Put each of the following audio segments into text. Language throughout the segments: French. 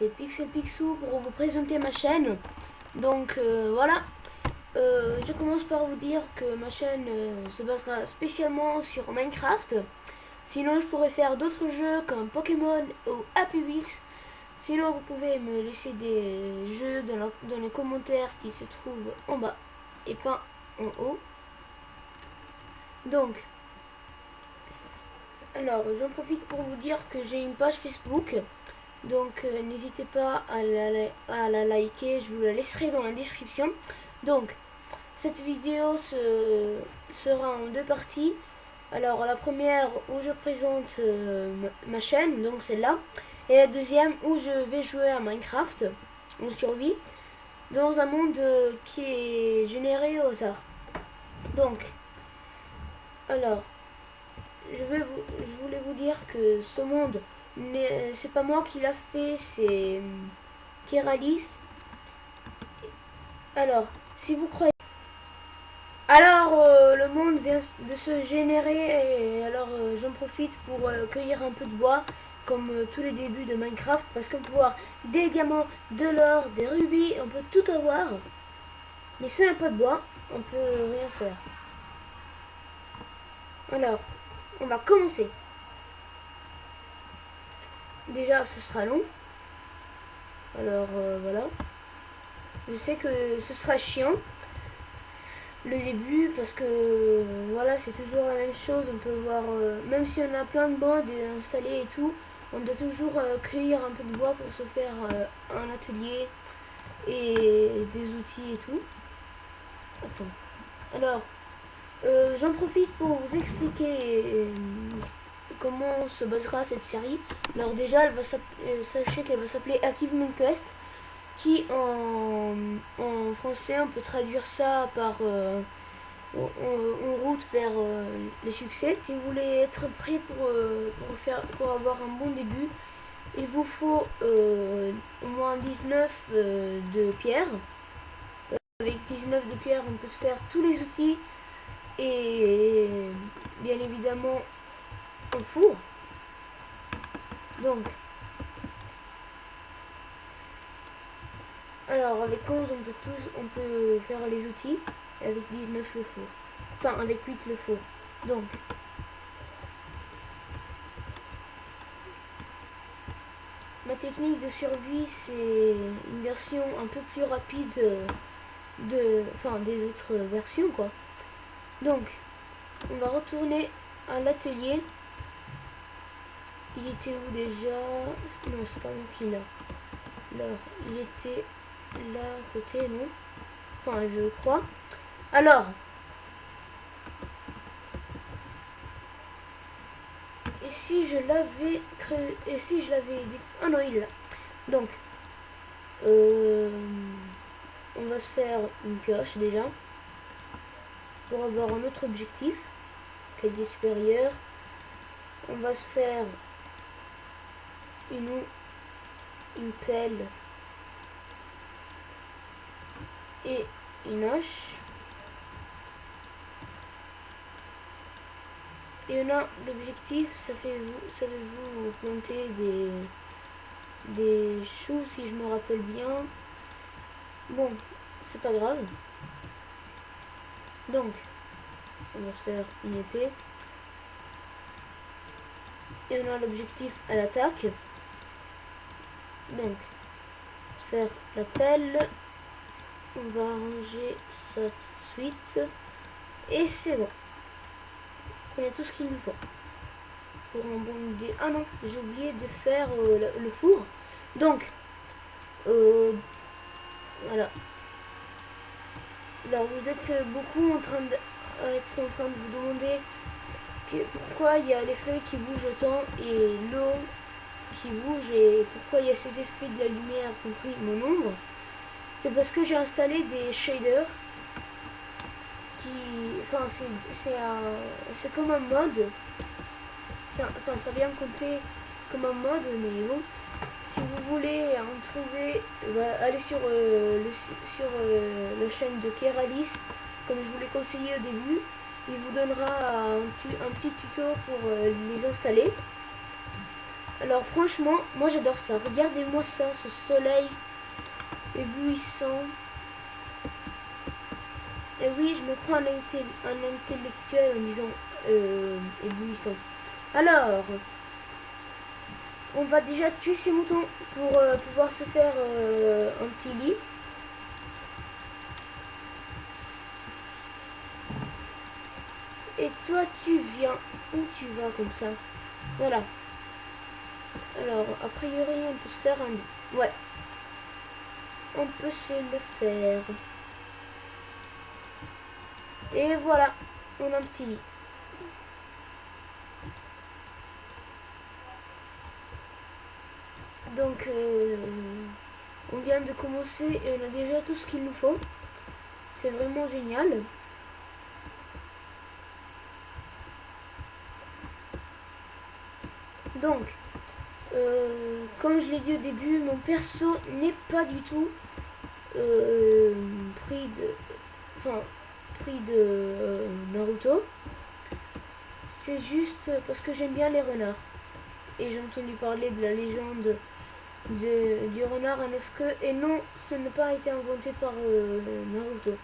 c'est Pixel Picsou pour vous présenter ma chaîne. Donc voilà, je commence par vous dire que ma chaîne se basera spécialement sur Minecraft. Sinon je pourrais faire d'autres jeux comme Pokémon ou Happy Wheels. Sinon vous pouvez me laisser des jeux dans les commentaires qui se trouvent en bas et pas en haut. Donc, alors j'en profite pour vous dire que j'ai une page Facebook. Donc n'hésitez pas à la liker, je vous la laisserai dans la description. Donc cette vidéo sera en deux parties. Alors la première où je présente ma chaîne, donc celle-là. Et la deuxième où je vais jouer à Minecraft en survie dans un monde qui est généré au hasard. Donc, alors, je voulais vous dire que ce monde, c'est pas moi qui l'a fait, c'est Keralis. Alors, si vous croyez... Alors, le monde vient de se générer et alors j'en profite pour cueillir un peu de bois comme tous les débuts de Minecraft parce qu'on peut avoir des diamants, de l'or, des rubis, on peut tout avoir. Mais si on n'a pas de bois, on peut rien faire. Alors, on va commencer. Déjà, ce sera long. Alors, voilà. Je sais que ce sera chiant le début parce que voilà, c'est toujours la même chose. On peut voir, même si on a plein de modes installés et tout, on doit toujours cueillir un peu de bois pour se faire un atelier et des outils et tout. Attends. Alors, j'en profite pour vous expliquer comment se basera cette série. Alors déjà, sachez qu'elle va s'appeler Achievement Quest, qui en français, on peut traduire ça par en route vers le succès. Si vous voulez être prêt pour avoir un bon début, il vous faut au moins 19 de pierre. Avec 19 de pierre, on peut se faire tous les outils et bien évidemment un four. Donc, alors avec 11 on peut faire les outils et avec 19 le four. Enfin avec 8 le four. Donc ma technique de survie, c'est une version un peu plus rapide des autres versions quoi. Donc on va retourner à l'atelier. Il était où déjà? Non, c'est pas moi qui l'a. Alors, il était là à côté, non? Enfin, je crois. Alors, et si je l'avais créé, et si je l'avais dit... Ah non, il est là. Donc, on va se faire une pioche déjà pour avoir un autre objectif, qualité supérieure. On va se faire une pelle et une hache. Et on a l'objectif, savez-vous planter des choux si je me rappelle bien. Bon, c'est pas grave. Donc, on va se faire une épée. Et on a l'objectif à l'attaque. Donc, faire la pelle. On va ranger ça tout de suite. Et c'est bon. On a tout ce qu'il nous faut. Pour un bon idée. Ah non, j'ai oublié de faire le four. Donc, voilà. Alors, vous êtes beaucoup en train de vous demander pourquoi il y a les feuilles qui bougent autant et l'eau qui bouge et pourquoi il y a ces effets de la lumière, compris mon ombre. C'est parce que j'ai installé des shaders qui... Enfin, c'est comme un mode. Enfin, ça vient compter comme un mode, mais bon. Si vous voulez en trouver, allez sur la chaîne de Keralis, comme je vous l'ai conseillé au début. Il vous donnera un petit tuto pour les installer. Alors franchement, moi j'adore ça. Regardez-moi ça, ce soleil éblouissant. Et oui, je me crois un intellectuel en disant éblouissant. Alors, on va déjà tuer ces moutons pour pouvoir se faire un petit lit. Et toi, tu viens. Où tu vas comme ça? Voilà. Alors, a priori, on peut se faire un lit. Ouais. On peut se le faire. Et voilà. On a un petit lit. Donc, on vient de commencer et on a déjà tout ce qu'il nous faut. C'est vraiment génial. Donc, comme je l'ai dit au début, mon perso n'est pas du tout pris de Naruto. C'est juste parce que j'aime bien les renards. Et j'ai entendu parler de la légende du renard à 9 queues. Et non, ce n'a pas été inventé par Naruto.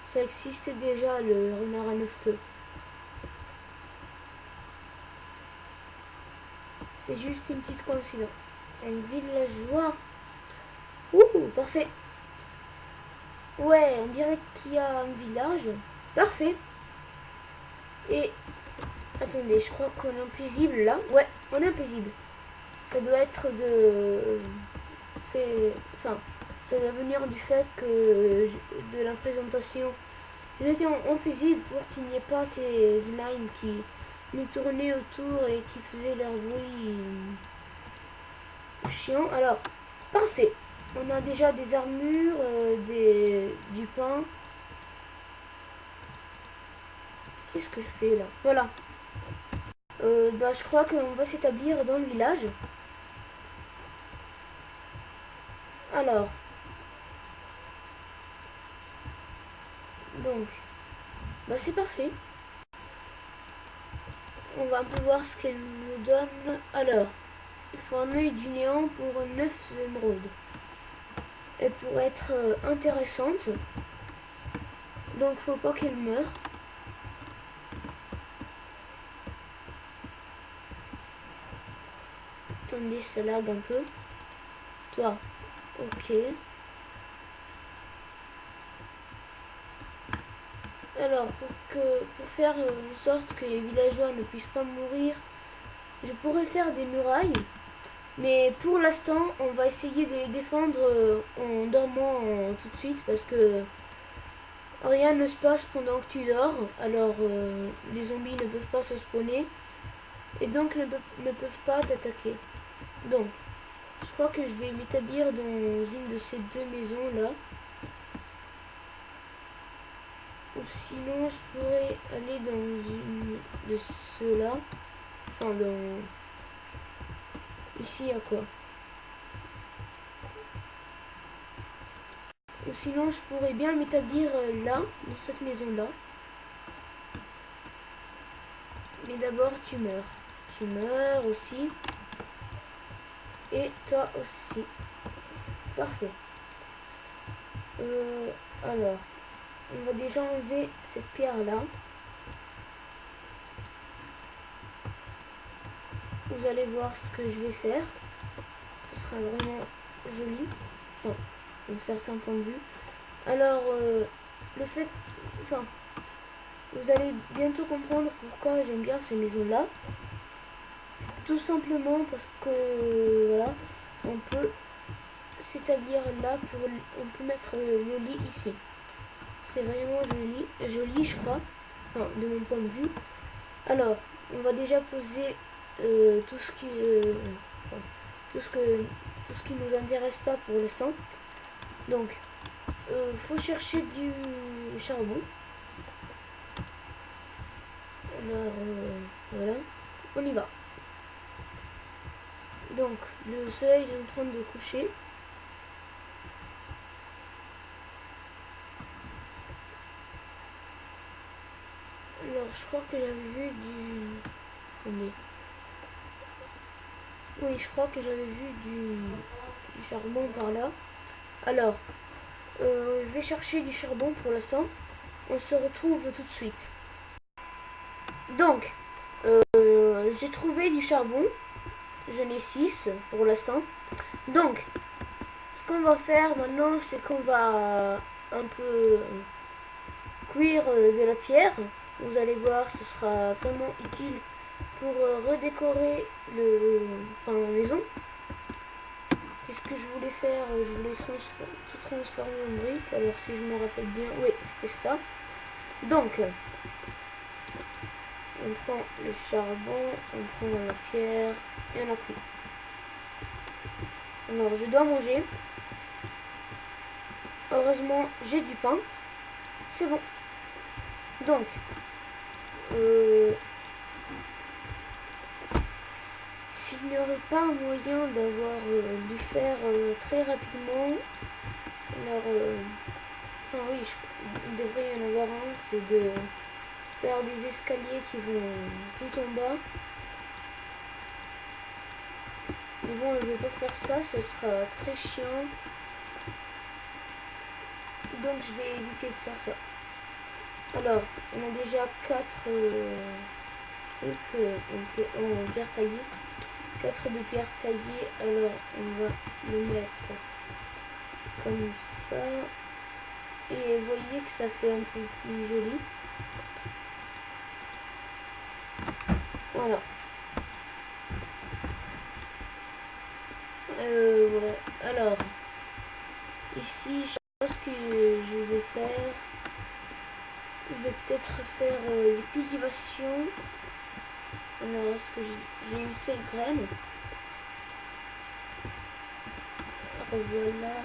Ça existait déjà, le renard à 9 queues. C'est juste une petite coïncidence. Un villageois. Ouh, parfait. Ouais, on dirait qu'il y a un village. Parfait. Et attendez, je crois qu'on est paisible là. Ouais, on est paisible. Ça doit être enfin, ça doit venir du fait que de la présentation. J'étais en paisible pour qu'il n'y ait pas ces slimes qui nous tournaient autour et qui faisaient leur bruit chiant. Alors, parfait. On a déjà des armures, du pain. Qu'est-ce que je fais là? Voilà. Bah, je crois qu'on va s'établir dans le village. Alors, donc, bah c'est parfait. On va un peu voir ce qu'elle nous donne. Alors, il faut un œil du néant pour 9 émeraudes. Et pour être intéressante, donc faut pas qu'elle meure. Attendez, ça lag un peu. Toi, ok. Alors, pour faire en sorte que les villageois ne puissent pas mourir, je pourrais faire des murailles. Mais pour l'instant, on va essayer de les défendre en dormant tout de suite parce que rien ne se passe pendant que tu dors. Alors, les zombies ne peuvent pas se spawner et donc ne peuvent pas t'attaquer. Donc, je crois que je vais m'établir dans une de ces deux maisons là. Ou sinon, je pourrais aller dans une de ceux-là. Enfin, dans... Ici, à quoi? Ou sinon, je pourrais bien m'établir là, dans cette maison-là. Mais d'abord, tu meurs. Tu meurs aussi. Et toi aussi. Parfait. Alors, on va déjà enlever cette pierre-là. Vous allez voir ce que je vais faire. Ce sera vraiment joli. Enfin, d'un certain point de vue. Alors, le fait... Enfin, vous allez bientôt comprendre pourquoi j'aime bien ces maisons-là. Tout simplement parce que, voilà, on peut s'établir là, on peut mettre le lit ici. C'est vraiment joli je crois, enfin, de mon point de vue. Alors, on va déjà poser tout ce qui tout ce qui nous intéresse pas pour l'instant. Donc, faut chercher du charbon. Alors, voilà, on y va. Donc, le soleil est en train de coucher. Alors, je crois que j'avais vu du... Attendez. Oui, je crois que j'avais vu du charbon par là. Alors, je vais chercher du charbon pour l'instant. On se retrouve tout de suite. Donc, j'ai trouvé du charbon. J'en ai 6 pour l'instant. Donc, ce qu'on va faire maintenant, c'est qu'on va un peu cuire de la pierre. Vous allez voir, ce sera vraiment utile pour redécorer la maison. C'est ce que je voulais faire. Je voulais tout transformer en briques. Alors, si je me rappelle bien, oui, c'était ça. Donc, on prend le charbon, on prend la pierre et on appuie. Alors, je dois manger. Heureusement, j'ai du pain. C'est bon. Donc, s'il n'y aurait pas un moyen d'avoir du fer très rapidement, alors, enfin oui, il devrait y en avoir un, c'est de faire des escaliers qui vont tout en bas. Mais bon, je vais pas faire ça, ce sera très chiant. Donc je vais éviter de faire ça. Alors, on a déjà 4 trucs en pierre taillée. 4 de pierre taillée, alors on va le mettre comme ça. Et vous voyez que ça fait un peu plus joli. Voilà. Ouais. Alors, ici, je pense que je vais faire... Je vais peut-être faire des cultivations. Alors, est-ce que j'ai une seule graine? Alors voilà.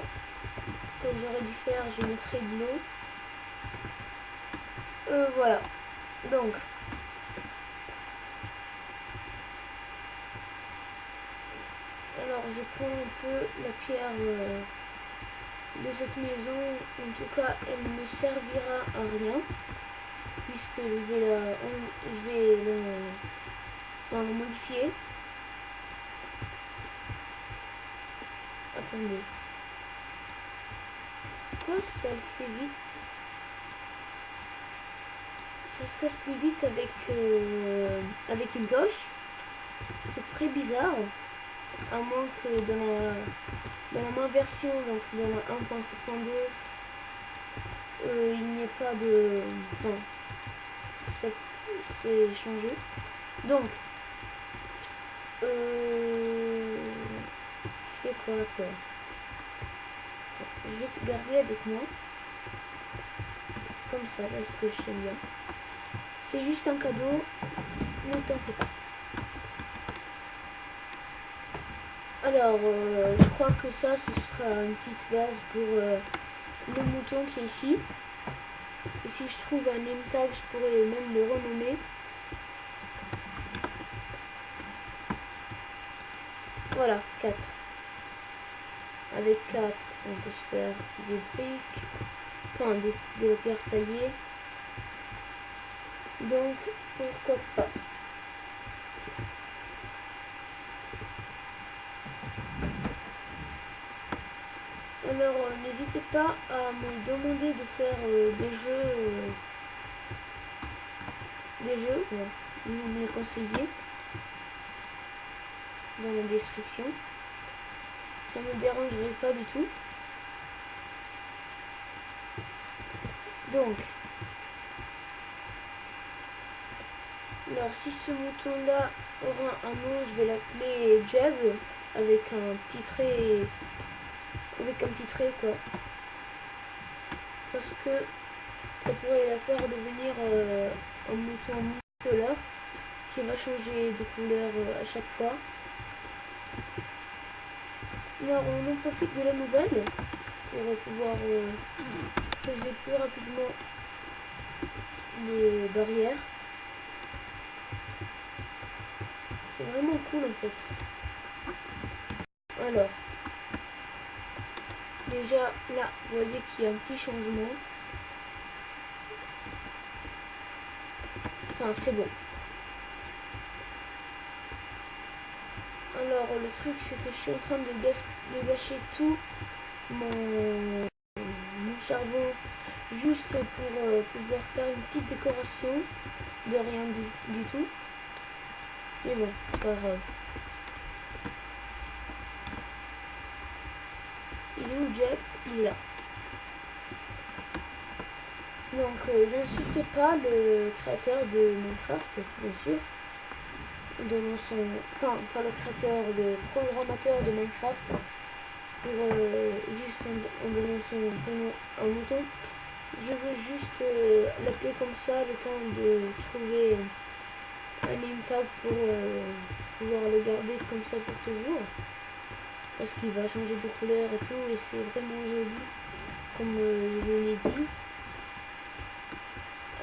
Comme j'aurais dû faire, je mettrai de l'eau. Voilà. Donc, alors je prends un peu la pierre de cette maison. En tout cas, elle ne me servira à rien puisque je vais la modifier. Attendez. Pourquoi ça le fait vite? Ça se casse plus vite avec une pioche. C'est très bizarre. À moins que dans la main version, donc dans la 1.7.2, il n'y ait pas de... Enfin, c'est changé. Donc, tu fais quoi toi? Je vais te garder avec moi. Comme ça, parce que je t'aime bien. C'est juste un cadeau, ne t'en fais pas. Alors, je crois que ça, ce sera une petite base pour le mouton qui est ici. Et si je trouve un name tag, je pourrais même le renommer. Voilà, 4. Avec 4, on peut se faire des briques, enfin de la pierre taillée. Donc, pourquoi pas. Alors, n'hésitez pas à me demander de faire ouais. Vous me les conseillez dans la description. Ça me dérangerait pas du tout. Donc, alors si ce mouton là aura un nom, je vais l'appeler Jeb avec un petit trait quoi. Parce que ça pourrait la faire devenir un mouton multicolore qui va changer de couleur à chaque fois. Alors on en profite de la nouvelle pour pouvoir creuser plus rapidement les barrières. C'est vraiment cool en fait. Alors, déjà là, vous voyez qu'il y a un petit changement. Enfin, c'est bon. Alors le truc c'est que je suis en train de gâcher tout mon charbon juste pour pouvoir faire une petite décoration de rien du tout. Mais bon, c'est pas grave. Il est où Jeb? Il est là. Donc j'insulte pas le créateur de Minecraft, bien sûr. Donnant son... Enfin, pas le créateur, le programmateur de Minecraft. Pour juste en donnant son prénom à un mouton. Je veux juste l'appeler comme ça, le temps de trouver un name tag pour pouvoir le garder comme ça pour toujours. Parce qu'il va changer de couleur et tout, et c'est vraiment joli, comme je l'ai dit.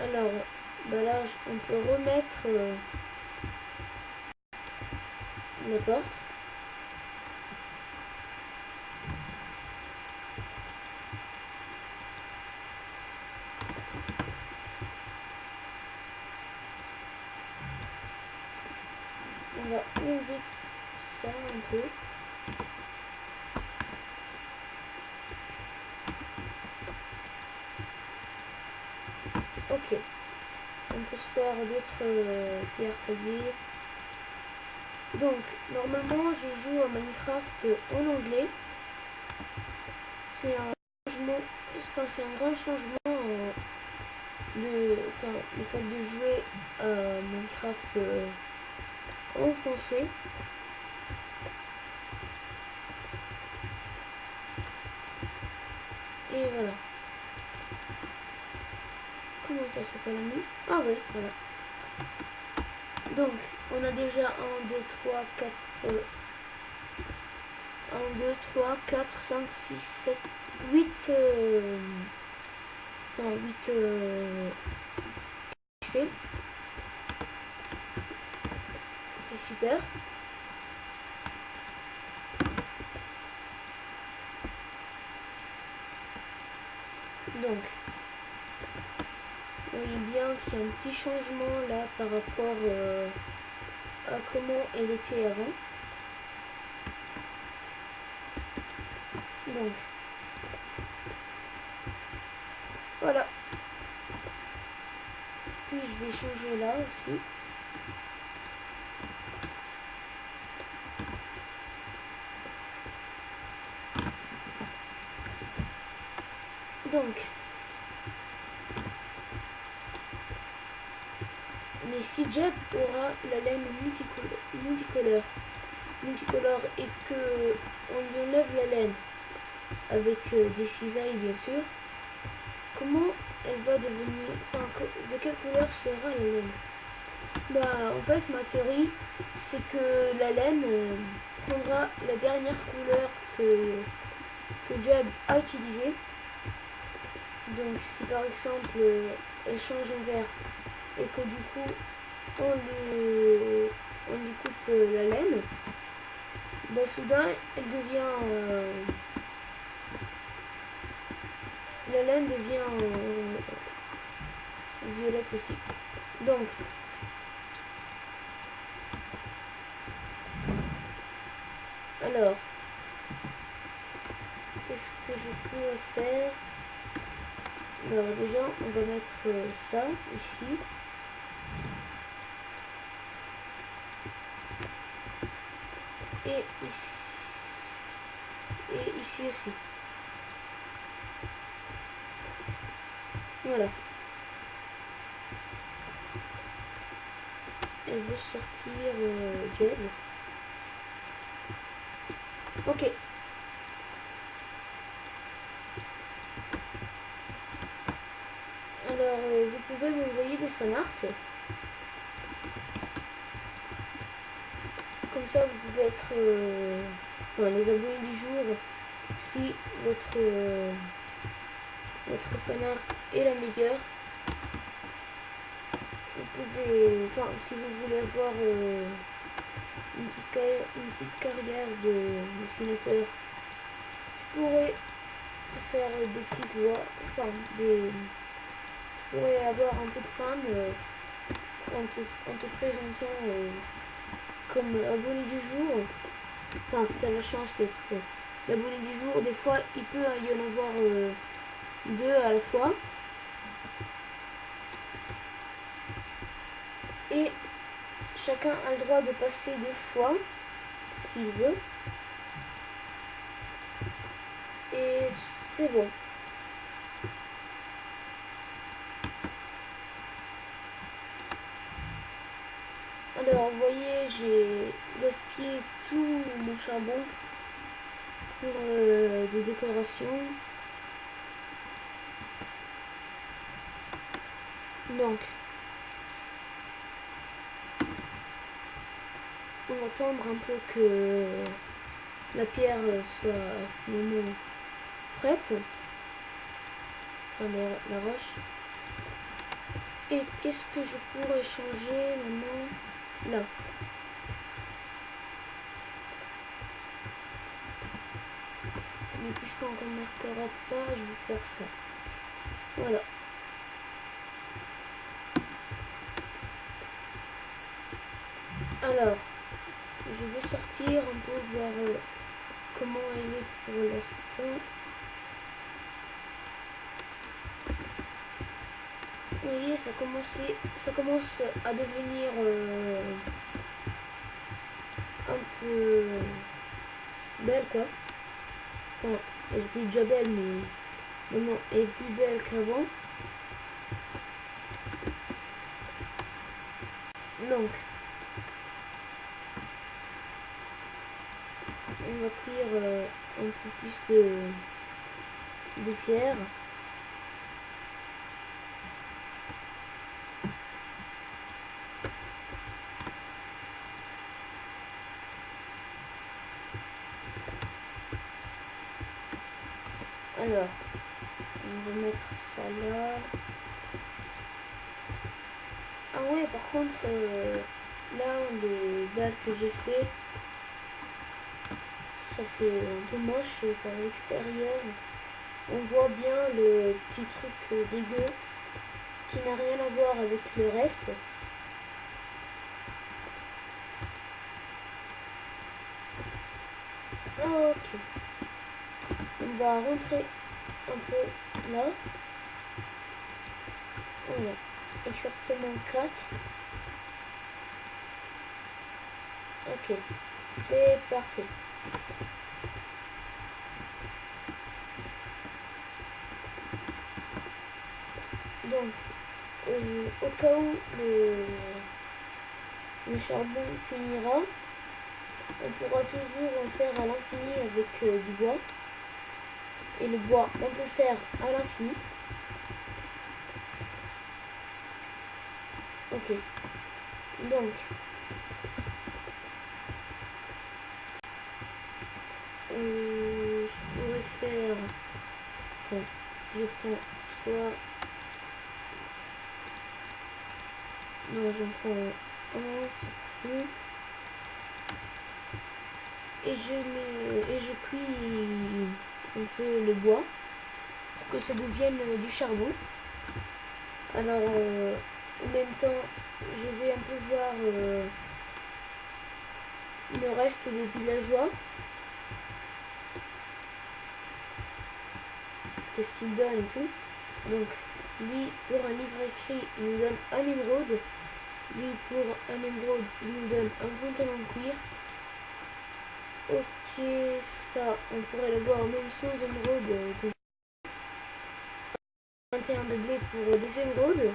Alors, bah là, on peut remettre la porte. On va enlever ça un peu. Ok. On peut se faire d'autres pierres taillées. Donc, normalement, je joue à Minecraft en anglais. C'est un changement, enfin, c'est un grand changement le fait de jouer à Minecraft en français. Et voilà. Comment ça s'appelle mis? Ah oui, voilà. Donc, on a déjà 1, 2, 3, 4... 1, 2, 3, 4, 5, 6, 7, 8... enfin, 8... c'est super. Donc, vous voyez bien qu'il y a un petit changement là par rapport à comment elle était avant. Donc, voilà. Puis je vais changer là aussi. Donc, mais si Jeb aura la laine multicolore et que on lui enlève la laine avec des cisailles bien sûr, comment elle va devenir, enfin de quelle couleur sera la laine? Bah en fait ma théorie c'est que la laine prendra la dernière couleur que Jeb a utilisée. Donc si par exemple elle change en verte et que du coup on lui coupe la laine, bah soudain elle devient la laine devient violette aussi. Donc alors qu'est-ce que je peux faire? Alors déjà on va mettre ça ici. Et ici aussi. Voilà. Elle veut sortir Jeb. Ok. Alors vous pouvez m'envoyer des fanarts. Comme ça vous pouvez être enfin, les abonnés du jour si votre fanart est la meilleure. Vous pouvez, enfin si vous voulez avoir une petite carrière de dessinateur, tu pourrais te faire des petites voix, enfin tu pourrais avoir un peu de fame en te présentant comme abonné du jour, enfin si t'as la chance d'être l'abonné du jour, des fois il peut y en avoir deux à la fois. Et chacun a le droit de passer 2 fois s'il veut. Et c'est bon. Alors, vous voyez, j'ai gaspillé tout mon charbon pour des décorations. Donc, on va attendre un peu que la pierre soit finalement prête. Enfin, la roche. Et qu'est-ce que je pourrais changer maintenant? Là. Mais puisqu'on ne remarquera pas, je vais faire ça. Voilà. Alors, je vais sortir un peu voir comment elle est pour l'instant. Vous voyez, ça commence à devenir un peu belle, quoi. Enfin, elle était déjà belle, mais maintenant elle est plus belle qu'avant. Donc, on va cuire un peu plus de pierre. Alors, on va mettre ça là. Ah ouais, par contre, là, les dalles que j'ai fait, ça fait un peu moche par l'extérieur. On voit bien le petit truc dégueu qui n'a rien à voir avec le reste. Ok. On va rentrer un peu là. Voilà. Exactement 4. Ok. C'est parfait. Donc, au cas où le charbon finira, on pourra toujours en faire à l'infini avec du bois. Et le bois, on peut faire à l'infini. Ok. Donc, je pourrais faire... Attends, je prends 3... Non, j'en prends 11. Et je cuis un peu le bois pour que ça devienne du charbon. Alors, en même temps, je vais un peu voir le reste des villageois. Qu'est-ce qu'il donne et tout. Donc, lui, pour un livre écrit, il nous donne un émeraude. Lui, pour un émeraude, il nous donne un pantalon de cuir. Ok, ça, on pourrait l'avoir même sans émeraude. 21 de blé pour des émeraudes.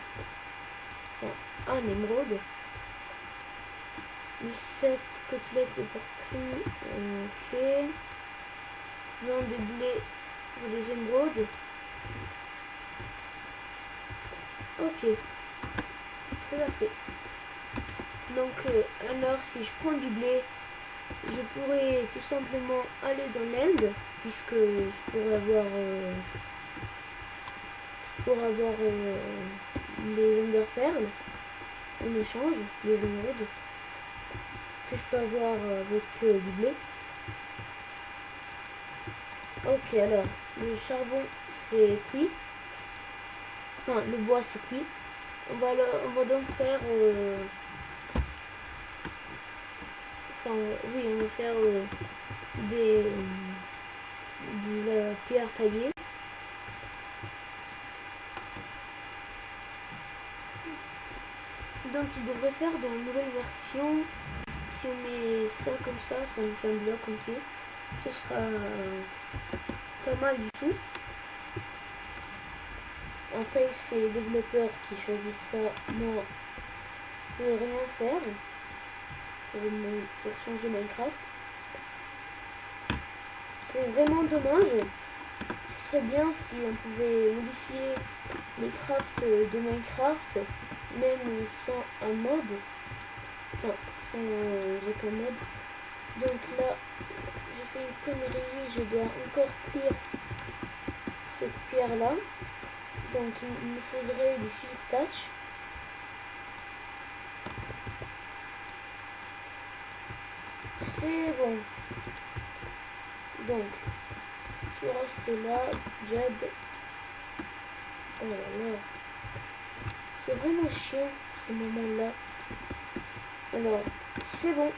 Enfin, un émeraude. 17 côtelettes de porc cru. Ok. 20 de blé pour des émeraudes. Ok. C'est parfait. Donc, alors, si je prends du blé, je pourrais tout simplement aller dans l'Inde, puisque je pourrais avoir les Enderperles en échange, des émeraudes, que je peux avoir avec du blé. Ok, alors, le charbon c'est cuit. Enfin, le bois c'est cuit. On va donc faire enfin oui, on va faire de la pierre taillée. Donc il devrait faire dans la nouvelle version, si on met ça comme ça nous fait un bloc entier. Ce sera pas mal du tout. Après c'est les développeurs qui choisissent ça. Moi je peux rien faire pour changer Minecraft. C'est vraiment dommage. Ce serait bien si on pouvait modifier les crafts de Minecraft même sans un mode, enfin sans aucun mode. Donc là j'ai fait une connerie, je dois encore cuire cette pierre là, donc il me faudrait du silk touch. C'est bon, donc tu restes là, Jeb. Oh là là, c'est vraiment chiant ces moments là. Alors c'est bon,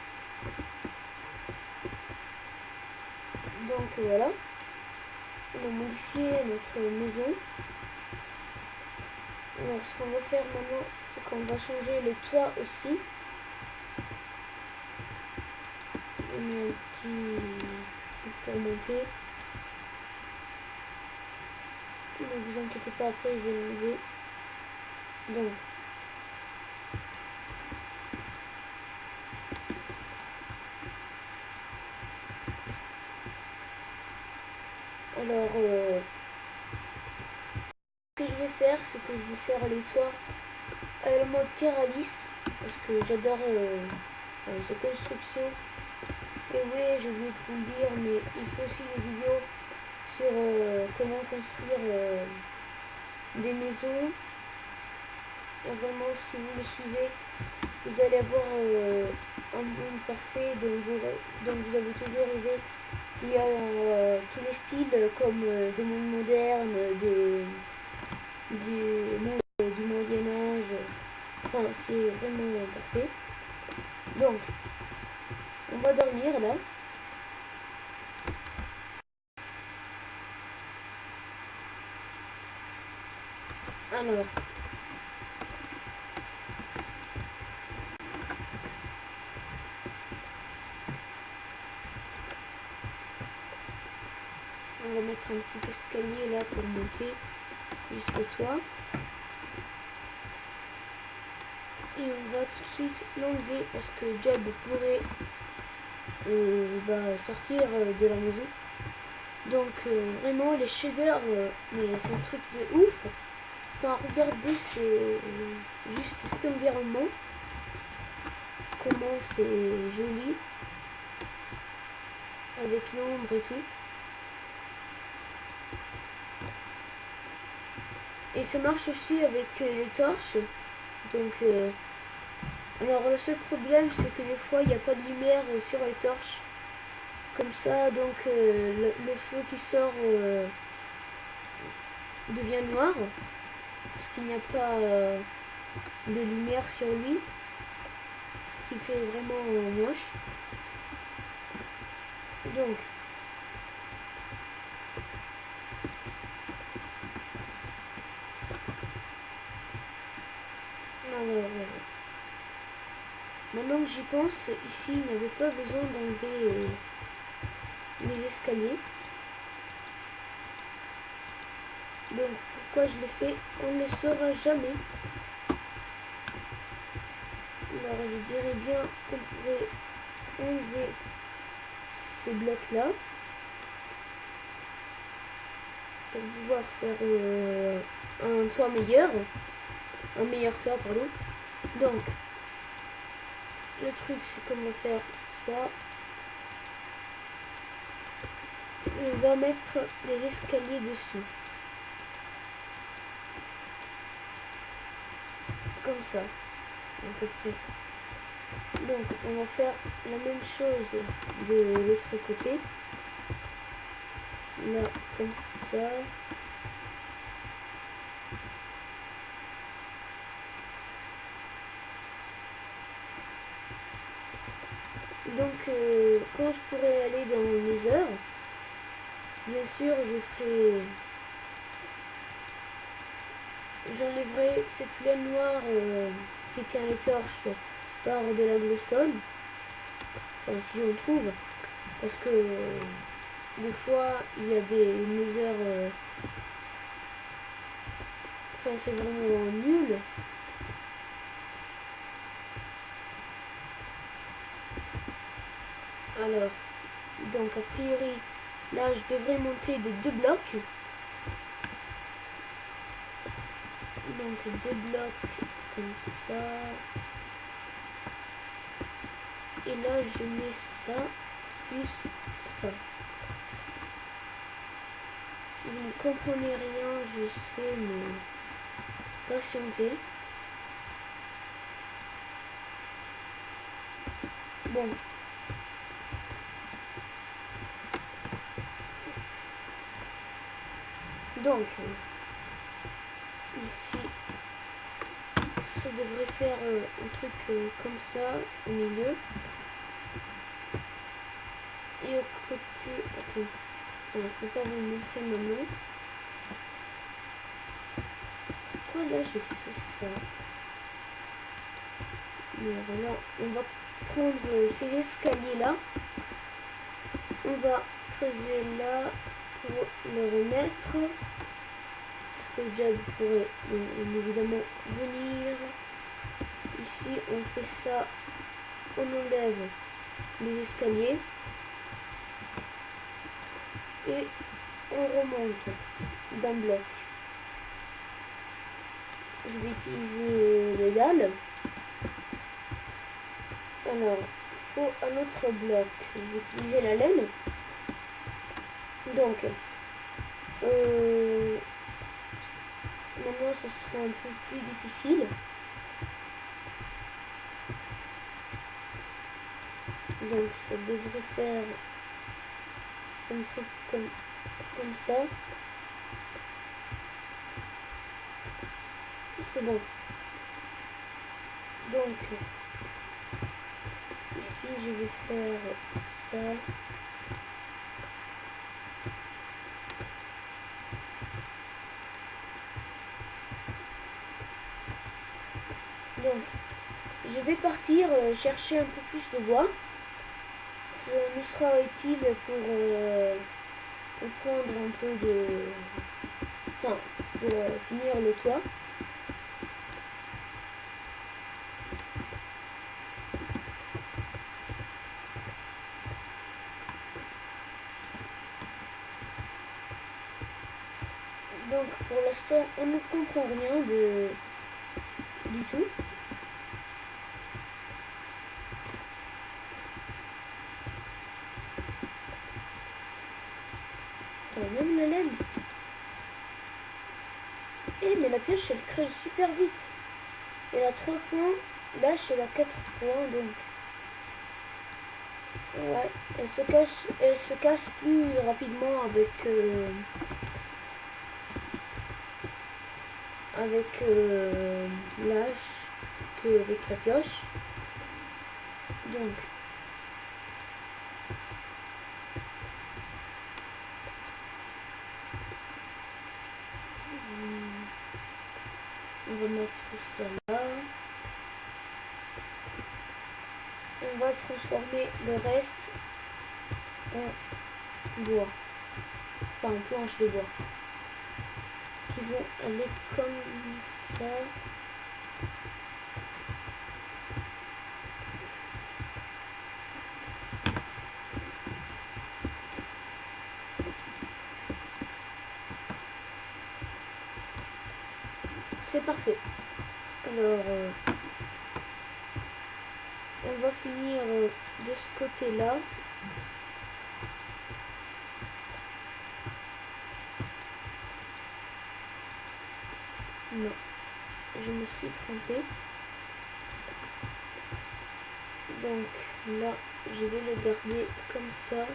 donc voilà, on a modifié notre maison. Alors ce qu'on va faire maintenant, c'est qu'on va changer le toit aussi. On met un petit pour monter. Ne vous inquiétez pas, après je vais l'enlever. Donc alors ce que je vais faire, c'est que je vais faire les toits à la mode Keralis parce que j'adore ces constructions. Et oui, j'ai oublié de vous le dire, mais il faut aussi des vidéos sur comment construire des maisons. Et vraiment, si vous le suivez, vous allez avoir un monde parfait dont vous avez toujours rêvé. Il y a tous les styles comme des mondes modernes, du monde du Moyen-Âge. Enfin, c'est vraiment parfait. Donc, on va dormir là. Alors, on va mettre un petit escalier là pour monter jusqu'au toit. Et on va tout de suite l'enlever parce que Jeb pourrait sortir de la maison. Donc vraiment les shaders, mais c'est un truc de ouf. Enfin regardez, c'est juste cet environnement. Comment c'est joli. Avec l'ombre et tout. Et ça marche aussi avec les torches. Donc alors le seul problème c'est que des fois il n'y a pas de lumière sur les torches. Comme ça, donc le feu qui sort devient noir. Parce qu'il n'y a pas de lumière sur lui. Ce qui fait vraiment moche. Donc alors, maintenant que j'y pense, ici il n'y avait pas besoin d'enlever les escaliers. Donc pourquoi je l'ai fait, on ne le saura jamais. Alors je dirais bien qu'on pourrait enlever ces blocs là pour pouvoir faire un toit meilleur. Un meilleur toit, pardon. Donc le truc c'est qu'on va faire ça. On va mettre des escaliers dessus. Comme ça, à peu près. Donc on va faire la même chose de l'autre côté. Là, comme ça. Donc quand je pourrai aller dans les heures, bien sûr, j'enlèverai cette laine noire qui tient les torches par de la glowstone. Enfin, si j'en trouve. Parce que des fois, il y a des nether. Enfin, c'est vraiment nul. Alors, donc a priori, là, je devrais monter de 2 blocs. Donc 2 blocs comme ça. Et là, je mets ça plus ça. Vous ne comprenez rien, je sais, mais patientez. Bon. Donc, ici, ça devrait faire un truc comme ça, au milieu. Et au côté... Attends. Non, je peux pas vous montrer maintenant. Pourquoi là j'ai fait ça? Mais voilà, on va prendre ces escaliers là. On va creuser là pour le remettre. Parce que Jab pourrait évidemment venir. Ici on fait ça. On enlève les escaliers. Et on remonte d'un bloc. Je vais utiliser les dalles. Alors, il faut un autre bloc. Je vais utiliser la laine. Donc, maintenant ce sera un peu plus difficile. Donc, ça devrait faire un truc comme ça. C'est bon. Donc, ici, je vais faire ça. Donc, je vais partir chercher un peu plus de bois. Ça nous sera utile pour prendre un peu de... Enfin, pour finir le toit. Donc pour l'instant, on ne comprend rien du tout. Attends, même la laine. Eh, mais la pioche, elle creuse super vite. Elle a 3 points. Là, elle a 4 points, donc... Ouais, elle se casse plus rapidement avec l'âche qu'avec la pioche. Donc, on va mettre ça là. On va transformer le reste en bois. Enfin, en planches de bois. Qui vont aller comme ça. C'est parfait. Alors, on va finir de ce côté-là. Non, je me suis trompée. Donc là, je vais le garder comme ça.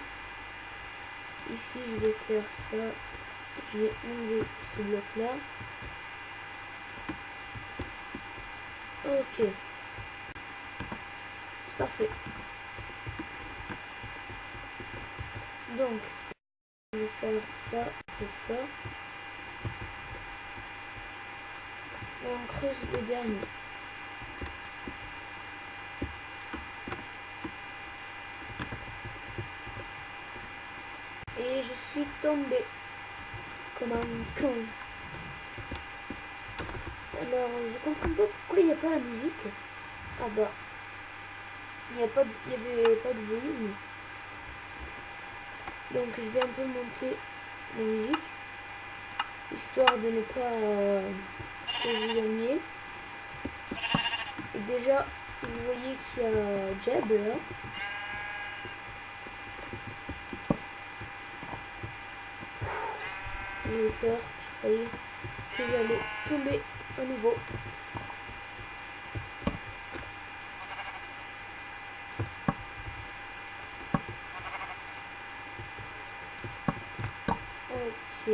Ici, je vais faire ça. Je vais enlever ce bloc-là. Ok. C'est parfait. Donc, je vais faire ça cette fois. Et on creuse le dernier. Et je suis tombé comme un con. Alors, je comprends pas pourquoi il n'y a pas la musique. Ah bah, il n'y avait pas de volume. Donc, je vais un peu monter la musique, histoire de ne pas trop vous ennuyer. Et déjà, vous voyez qu'il y a Jeb là. J'ai eu peur, je croyais que j'allais tomber à nouveau. Ok.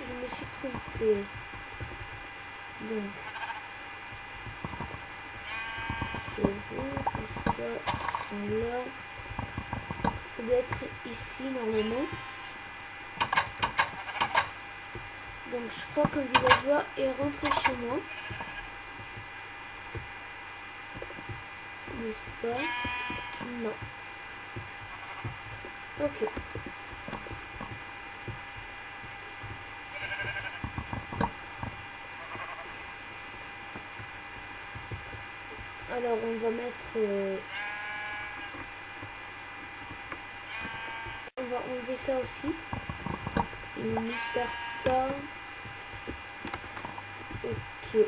Je me suis trompée. Donc, c'est vous, plus toi, là. Ça doit être ici normalement. Donc je crois qu'un villageois est rentré chez moi. N'est-ce pas? Non. Ok. Alors on va mettre... on va enlever ça aussi. Il ne nous sert pas. Ok.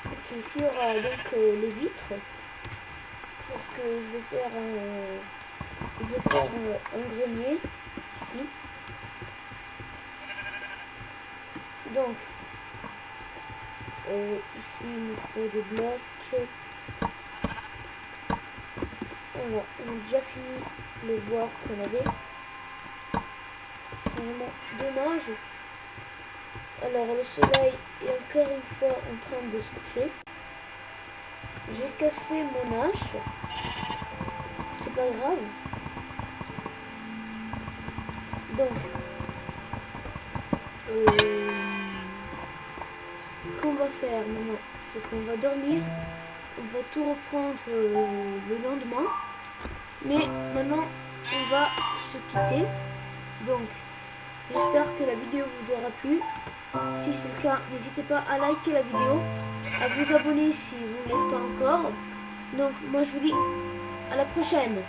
Ok, ici il y aura donc les vitres. Parce que je vais faire un grenier ici. Donc ici il nous faut des blocs. Voilà, on a déjà fini le bois qu'on avait. C'est vraiment dommage. Alors le soleil est encore une fois en train de se coucher. J'ai cassé mon hache. C'est pas grave. Donc, ce qu'on va faire maintenant, c'est qu'on va dormir. On va tout reprendre le lendemain. Mais maintenant, on va se quitter. Donc, j'espère que la vidéo vous aura plu. Si c'est le cas, n'hésitez pas à liker la vidéo, à vous abonner si vous ne l'êtes pas encore. Donc, moi je vous dis à la prochaine.